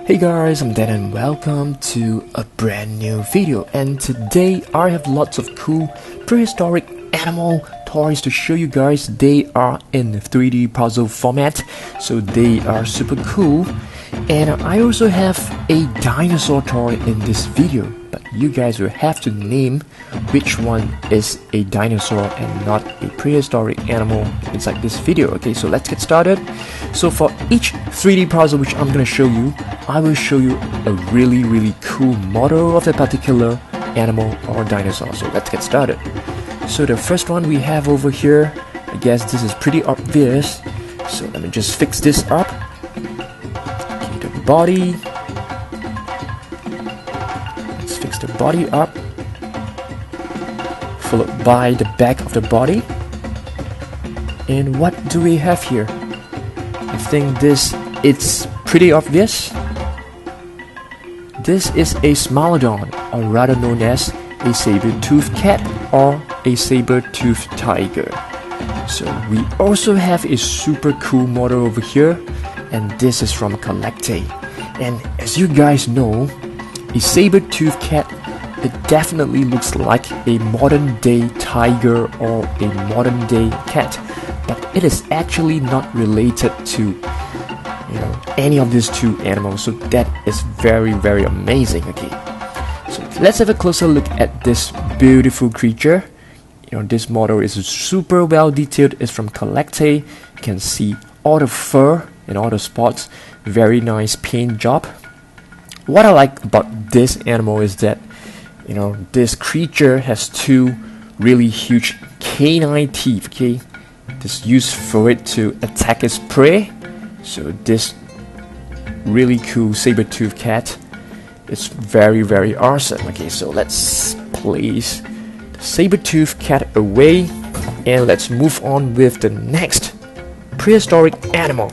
Hey guys, I'm Dan and welcome to a brand new video, and today I have lots of cool prehistoric animal toys to show you guys. They are in 3D puzzle format, so they are super cool. And I also have a dinosaur toy in this video, but you guys will have to name which one is a dinosaur and not a prehistoric animal inside this video. Okay, so let's get started. So for each 3D puzzle which I'm gonna show you, I will show you a really cool model of a particular animal or dinosaur. So let's get started. So the first one we have over here, I guess this is pretty obvious. So let me just fix this up. Okay, the body. Let's fix the body up. Followed by the back of the body. And what do we have here? I think it's pretty obvious. This is a Smilodon, or rather known as a saber-toothed cat or a saber-toothed tiger. So we also have a super cool model over here, and this is from Collectate. And as you guys know, a saber-toothed cat, it definitely looks like a modern day tiger or a modern day cat, but it is actually not related to any of these two animals, so that is very amazing. Okay, so let's have a closer look at this beautiful creature. This model is super well detailed. It's from Collectate. You can see all the fur and all the spots. Very nice paint job. What I like about this animal is that this creature has two really huge canine teeth. Okay, this used for it to attack its prey. So this really cool saber-toothed cat is very awesome. Okay, so let's place the saber-toothed cat away and let's move on with the next prehistoric animal.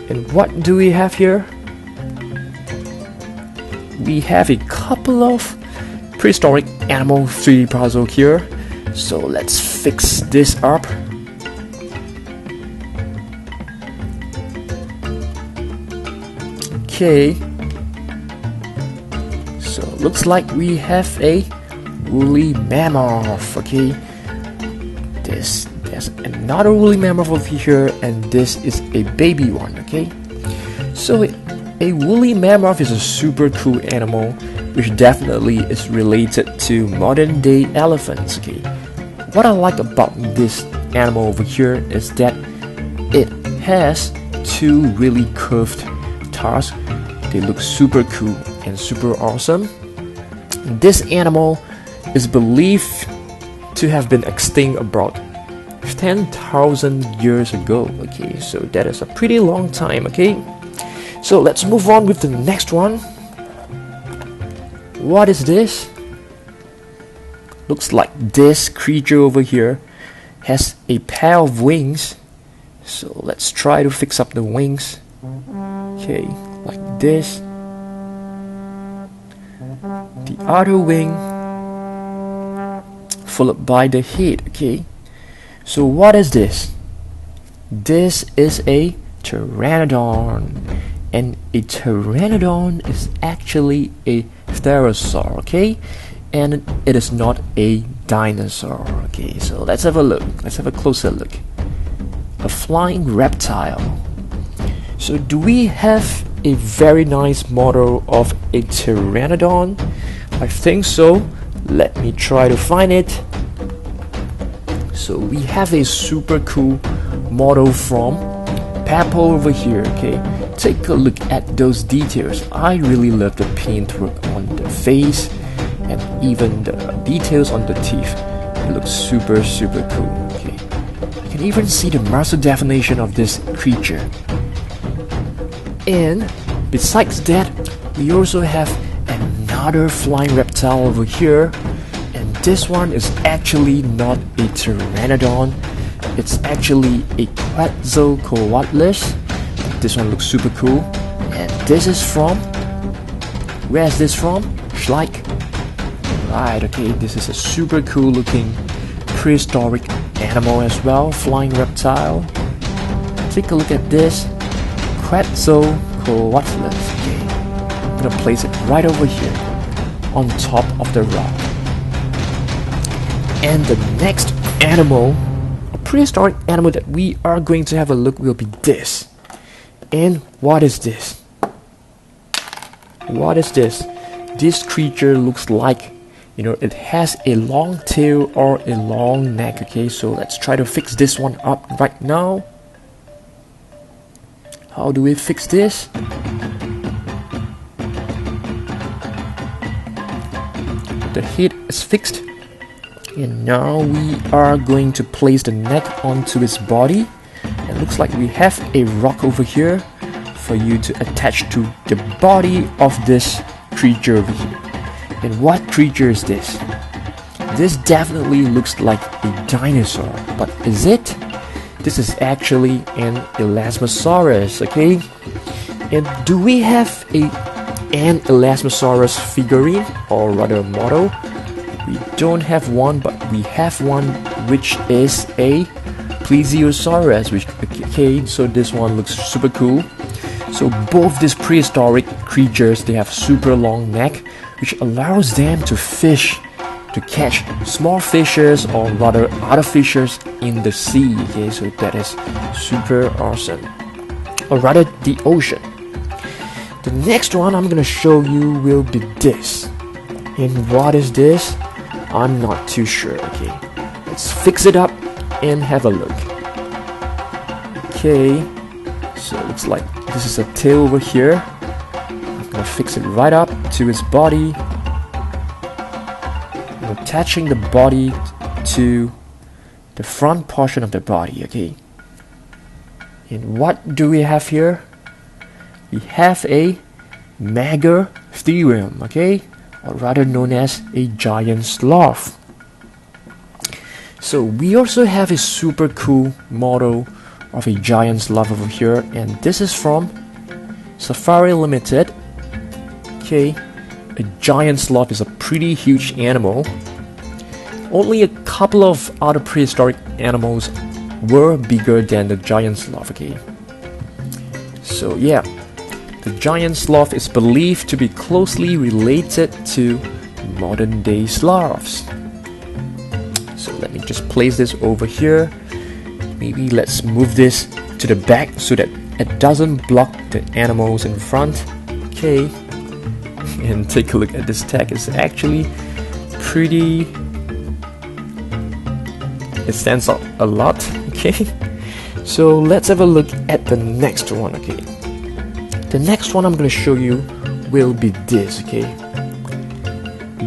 And what do we have here? We have a couple of prehistoric animal 3D puzzle here. So let's fix this up. Okay, so looks like we have a woolly mammoth. Okay, there's another woolly mammoth over here, and this is a baby one. Okay, so a woolly mammoth is a super cool animal which definitely is related to modern day elephants. Okay, what I like about this animal over here is that it has two really curved tusks. They look super cool and super awesome. This animal is believed to have been extinct about 10,000 years ago. Okay, so that is a pretty long time. Okay, so let's move on with the next one. What is this? Looks like this creature over here has a pair of wings. So let's try to fix up the wings. Okay, like this. The other wing, followed by the head. Okay, so what is this? This is a Pteranodon, and a Pteranodon is actually a pterosaur. Okay, and it is not a dinosaur. Okay, so let's have a look. Let's have a closer look. A flying reptile. So do we have a very nice model of a Pteranodon? I think so. Let me try to find it. So we have a super cool model from Peppo over here. Okay, take a look at those details. I really love the paintwork on the face and even the details on the teeth. It looks super cool. Okay, you can even see the muscle definition of this creature. And besides that, we also have another flying reptile over here, and this one is actually not a Pteranodon. It's actually a Quetzalcoatlus. This one looks super cool. And this is from, where is this from? Schleich. Right, okay, this is a super cool looking prehistoric animal as well, flying reptile. Take a look at this. Quetzalcoatlus. Okay. gonna place it right over here on top of the rock. And the next animal, a prehistoric animal that we are going to have a look, will be this. And what is this? What is this? This creature looks like, you know, it has a long tail or a long neck. Okay, so let's try to fix this one up right now. How do we fix this? The head is fixed, and now we are going to place the neck onto its body. It looks like we have a rock over here for you to attach to the body of this creature over here. And what creature is this? This definitely looks like a dinosaur, but is it? This is actually an Elasmosaurus, okay? And do we have an Elasmosaurus figurine, or rather model? We don't have one, but we have one which is a Plesiosaurus, which, okay, so this one looks super cool. So both these prehistoric creatures, they have super long neck, which allows them to fish, to catch small fishes, or rather other fishes in the sea. Okay, so that is super awesome. Or rather the ocean. The next one I'm gonna show you will be this. And what is this? I'm not too sure. Okay, let's fix it up and have a look. Okay, so it looks like this is a tail over here. I'm gonna fix it right up to its body. I'm attaching the body to the front portion of the body. Okay, and what do we have here? We have a Megacerops, okay, or rather known as a giant sloth. So we also have a super cool model of a giant sloth over here, and this is from Safari Limited. Okay, a giant sloth is a pretty huge animal. Only a couple of other prehistoric animals were bigger than the giant sloth. Okay, so yeah, the giant sloth is believed to be closely related to modern day sloths. So let me just place this over here. Maybe let's move this to the back so that it doesn't block the animals in front. Okay, and take a look at this tag. It's actually pretty, it stands out a lot. Okay, so let's have a look at the next one. Okay, the next one I'm going to show you will be this. Okay,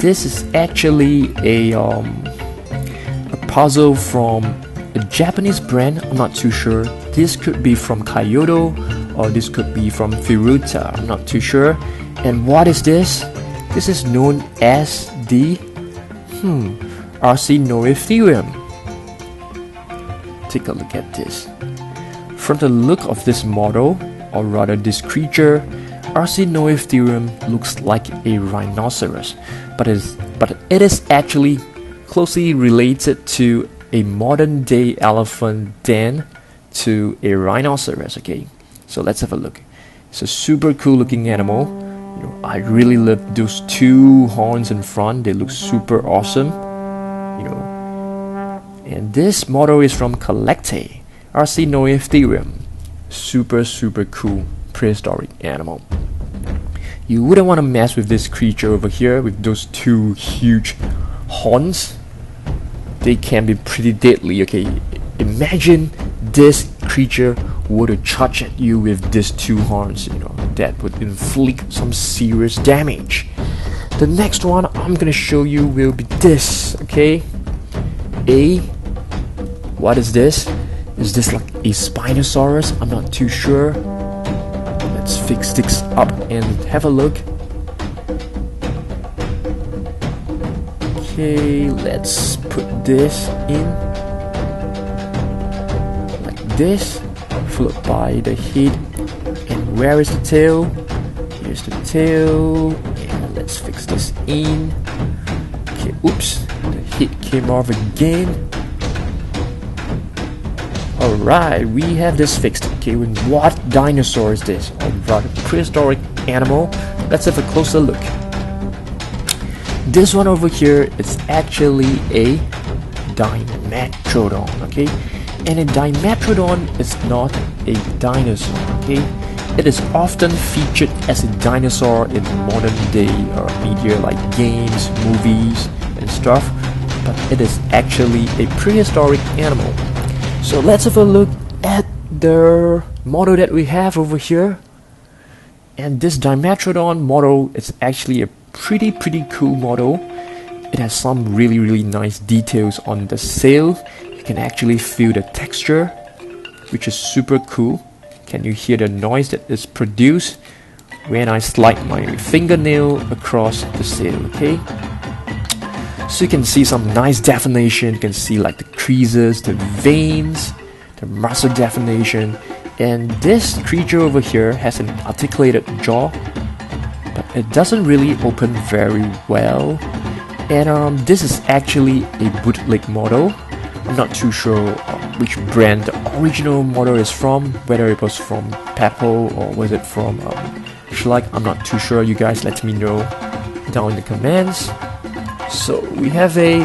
this is actually a puzzle from a Japanese brand. I'm not too sure. This could be from Kyoto, or this could be from Furuta. I'm not too sure. And what is this? This is known as the Arsinoitherium. Take a look at this. From the look of this model, or rather this creature, Arsinoitherium looks like a rhinoceros, but it is actually closely related to a modern day elephant than to a rhinoceros. Okay, so let's have a look. It's a super cool looking animal. You know, I really love those two horns in front. They look super awesome. You know, and this model is from Collecte, Arsinoitherium. Super cool prehistoric animal. You wouldn't want to mess with this creature over here with those two huge horns. They can be pretty deadly. Okay, imagine this creature were to charge at you with these two horns. You know, that would inflict some serious damage. The next one I'm gonna show you will be this. Okay, what is this? Is this like a Spinosaurus? I'm not too sure. Let's fix this up and have a look. Okay, let's put this in like this, followed by the head. And where is the tail? Here's the tail. And let's fix this in. Okay, oops, the head came off again. Alright, we have this fixed. Okay, what dinosaur is this? Or rather, prehistoric animal let's have a closer look. This one over here is actually a Dimetrodon, okay? And a Dimetrodon is not a dinosaur, okay? It is often featured as a dinosaur in modern day media like games, movies, and stuff, but it is actually a prehistoric animal. So let's have a look at the model that we have over here. And this Dimetrodon model is actually a pretty cool model. It has some really nice details on the sail. You can actually feel the texture, which is super cool. Can you hear the noise that is produced when I slide my fingernail across the sail, okay? So you can see some nice definition. You can see like the creases, the veins, the muscle definition. And this creature over here has an articulated jaw, but it doesn't really open very well. And this is actually a bootleg model. I'm not too sure which brand the original model is from, whether it was from Peppo or was it from Schleich. I'm not too sure. You guys let me know down in the comments. So we have a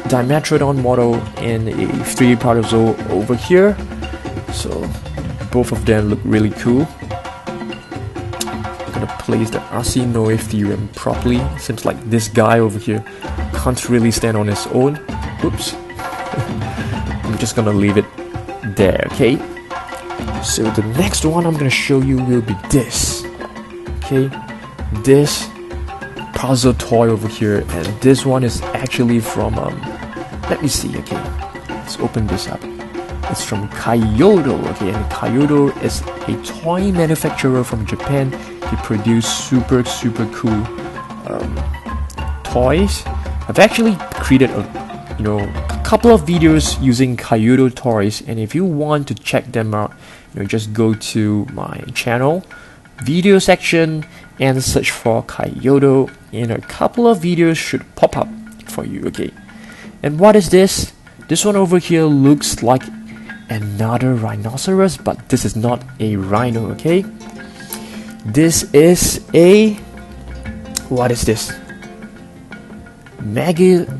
Dimetrodon model and a 3D protozoa over here. So both of them look really cool. I'm gonna place the Arsinoe properly. Seems like this guy over here can't really stand on his own. Oops. I'm just gonna leave it there, okay? So the next one I'm gonna show you will be this. Okay? This puzzle toy over here, and this one is actually from let me see, okay? Let's open this up. It's from Kyoto, okay? And Kyoto is a toy manufacturer from Japan. They produce super cool toys. I've actually created a couple of videos using Kyoto toys, and if you want to check them out, just go to my channel video section and search for Kyoto, and a couple of videos should pop up for you, okay? And what is this? This one over here looks like another rhinoceros, but this is not a rhino, okay? This is a... what is this?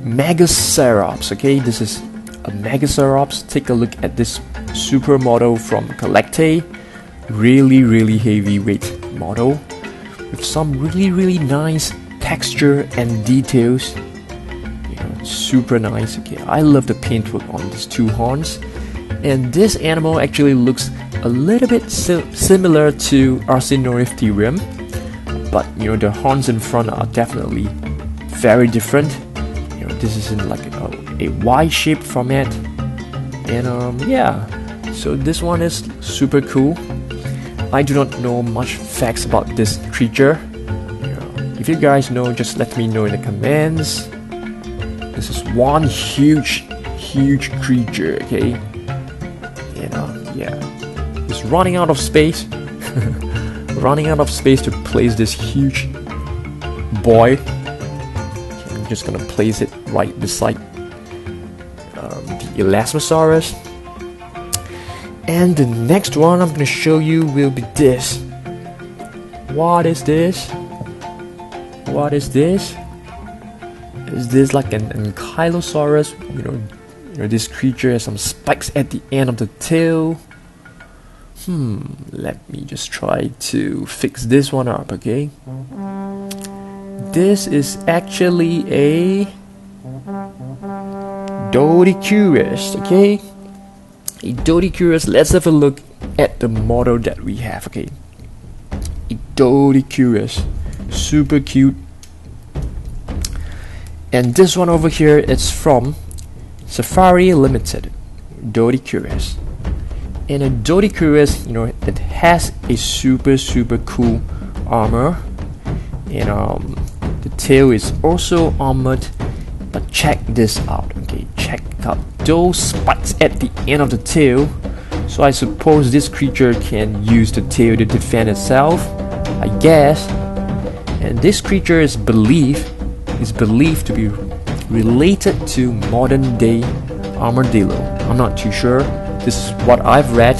Megacerops, okay? This is a Megacerops. Take a look at this supermodel from Collecte. Really heavyweight model with some really nice texture and details. Super nice, okay? I love the paintwork on these two horns. And this animal actually looks a little bit similar to Arsinoe, but the horns in front are definitely very different. This is in like a Y-shaped format, and yeah. So this one is super cool. I do not know much facts about this creature. If you guys know, just let me know in the comments. This is one huge creature, okay? Yeah, it's running out of space. Running out of space to place this huge boy. Okay, I'm just gonna place it right beside the Elasmosaurus. And the next one I'm gonna show you will be this. What is this? What is this? Is this like an Ankylosaurus? This creature has some spikes at the end of the tail. Let me just try to fix this one up, okay? This is actually a Doedicurus, okay? A Doedicurus. Let's have a look at the model that we have, okay? A Doedicurus. Super cute. And this one over here is from Safari Limited, Doedicurus. And a Doedicurus, it has a super cool armor, and the tail is also armored. But check this out, okay? Check out those spikes at the end of the tail. So I suppose this creature can use the tail to defend itself, I guess. And this creature is believed to be related to modern day armadillo. I'm not too sure. This is what I've read.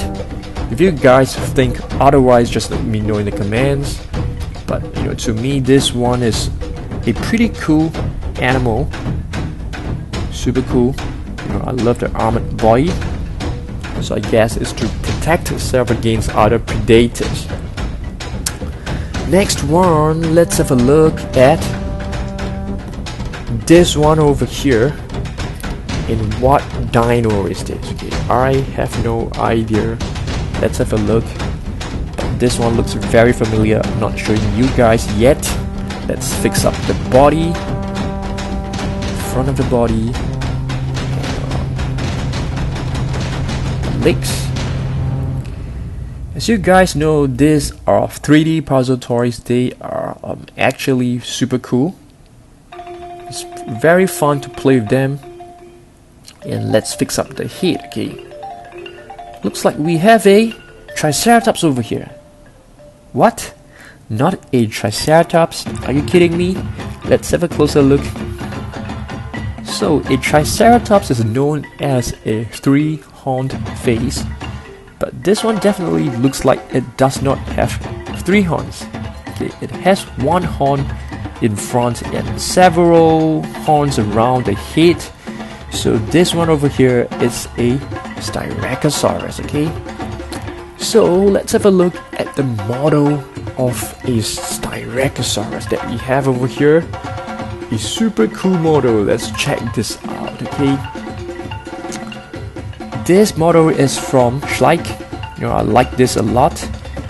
If you guys think otherwise, just let me know in the comments. but you know, to me this one is a pretty cool animal. Super cool. You know, I love the armored body. So I guess it's to protect itself against other predators. Next one, let's have a look at this one over here. And what dino is this? Okay, I have no idea. Let's have a look. This one looks very familiar. I'm not showing you guys yet. Let's fix up the body, front of the body, legs. As you guys know, these are 3D puzzle toys. They are actually super cool. It's very fun to play with them. And let's fix up the head. Okay, looks like we have a Triceratops over here. What? Not a Triceratops? Are you kidding me? Let's have a closer look. So a Triceratops is known as a 3-horned face, but this one definitely looks like it does not have 3 horns. Okay, it has 1 horn in front and several horns around the head. So this one over here is a Styracosaurus. Okay, so let's have a look at the model of a Styracosaurus that we have over here. A super cool model. Let's check this out. Okay, this model is from Schleich. You know, I like this a lot.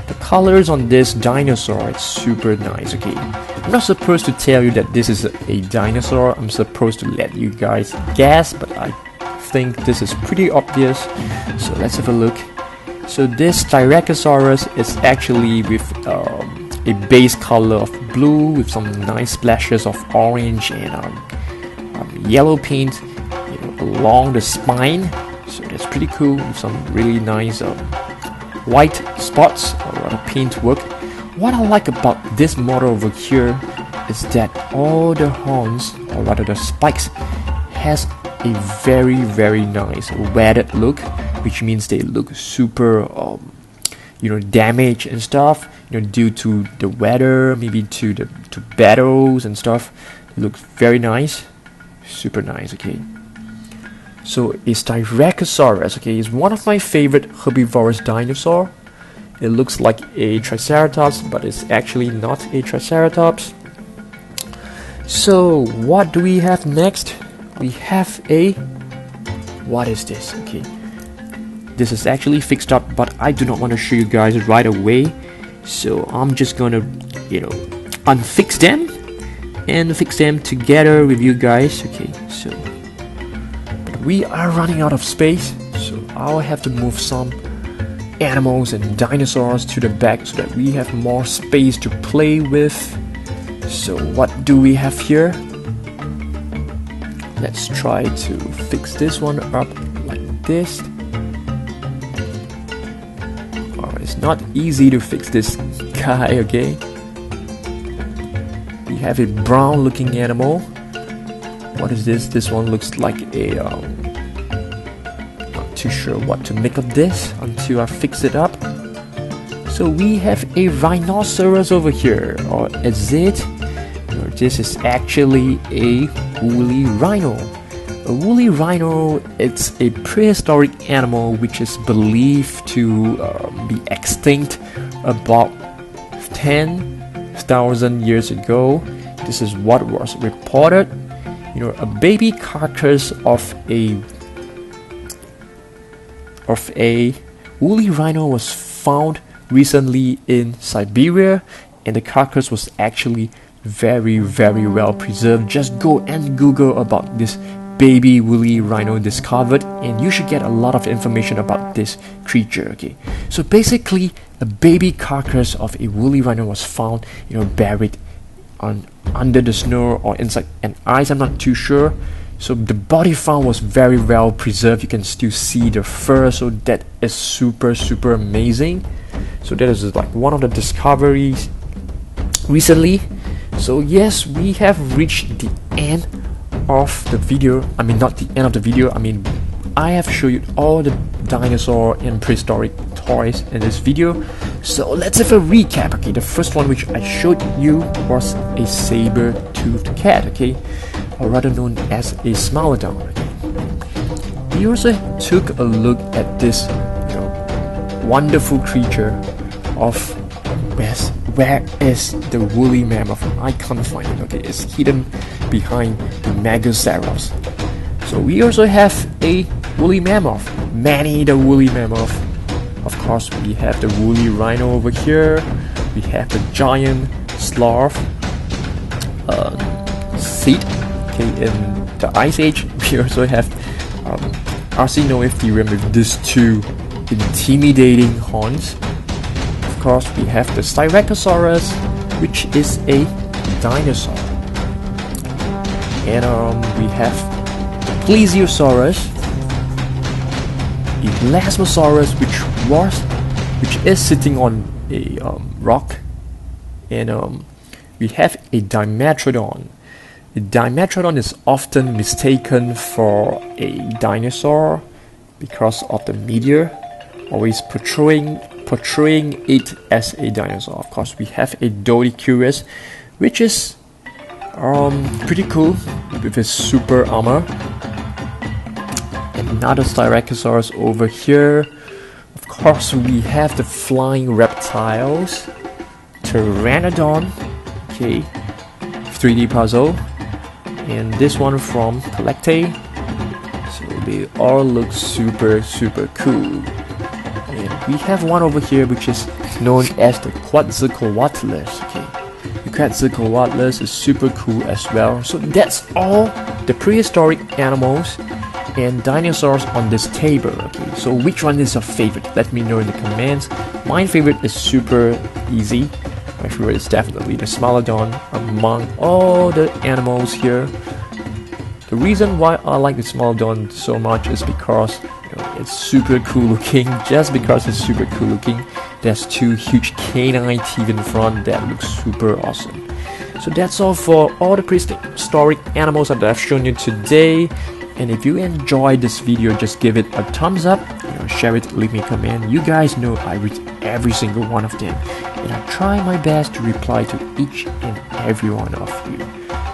The colors on this dinosaur is super nice. Okay, I'm not supposed to tell you that this is a dinosaur. I'm supposed to let you guys guess, but I think this is pretty obvious. So let's have a look. So this Styracosaurus is actually with a base color of blue with some nice splashes of orange and yellow paint, you know, along the spine. So that's pretty cool, with some really nice white spots or rather paint work. What I like about this model over here is that all the horns, or rather the spikes, has a very nice weathered look, which means they look super you know, damaged and stuff, you know, due to the weather, maybe to battles and stuff. It looks very nice, super nice. Okay, so a Styracosaurus, okay, is one of my favorite herbivorous dinosaur. It looks like a Triceratops, but it's actually not a Triceratops. So what do we have next? We have a, what is this? Okay, this is actually fixed up, but I do not want to show you guys right away. So I'm just gonna, you know, unfix them and fix them together with you guys. Okay, so but we are running out of space, so I'll have to move some animals and dinosaurs to the back so that we have more space to play with. So what do we have here? Let's try to fix this one up like this. It's not easy to fix this guy. Okay, we have a brown looking animal. What is this? This one looks like a not too sure what to make of this until I fix it up. So we have a rhinoceros over here, or is it? Or this is actually a woolly rhino. A woolly rhino, it's a prehistoric animal which is believed to be extinct about 10,000 years ago. This is what was reported. You know, a baby carcass of a woolly rhino was found recently in Siberia, and the carcass was actually very well preserved. Just go and Google about this baby woolly rhino discovered, and you should get a lot of information about this creature. Okay, so basically a baby carcass of a woolly rhino was found, you know, buried under the snow or inside an ice, I'm not too sure. So the body found was very well preserved. You can still see the fur, so that is super amazing. So that is like one of the discoveries recently. So yes, we have reached the end of the video. I mean, not the end of the video, I mean, I have shown you all the dinosaur and prehistoric toys in this video. So let's have a recap. Okay, the first one which I showed you was a saber-toothed cat, okay, or rather known as a Smilodon. Okay. We also took a look at this, wonderful creature of where is the woolly mammoth? I can't find it. Okay, it's hidden behind the Megacerops. So we also have a woolly mammoth, Manny the woolly mammoth. Of course, we have the woolly rhino over here. We have the giant sloth seed. Okay, in the Ice Age, we also have Arsinoepitherium with these two intimidating horns. Of course, we have the Styracosaurus, which is a dinosaur, and we have Plesiosaurus, Elasmosaurus, which is sitting on a rock, and we have a Dimetrodon. The Dimetrodon is often mistaken for a dinosaur because of the media, always portraying it as a dinosaur. Of course, we have a Doedicurus, which is pretty cool with his super armor. Another Styracosaurus over here. Of course, we have the flying reptiles, Pteranodon, okay, 3D puzzle, and this one from Collecte. So they all look super cool. And we have one over here which is known as the Quetzalcoatlus. Okay, the Quetzalcoatlus is super cool as well. So that's all the prehistoric animals and dinosaurs on this table. Okay, so which one is your favorite? Let me know in the comments. My favorite is super easy. My favorite is definitely the Smilodon among all the animals here. The reason why I like the Smilodon so much is because it's super cool looking. Just because it's super cool looking, there's two huge canine teeth in front that look super awesome. So that's all for all the prehistoric animals that I've shown you today. And if you enjoyed this video, just give it a thumbs up, share it, leave me a comment. You guys know I read every single one of them, and I try my best to reply to each and every one of you.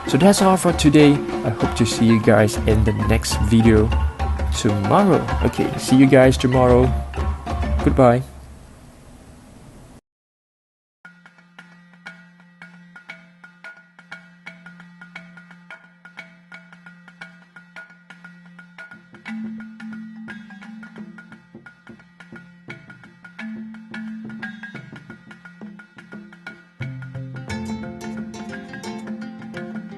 So that's all for today. I hope to see you guys in the next video tomorrow. Okay, see you guys tomorrow. Goodbye.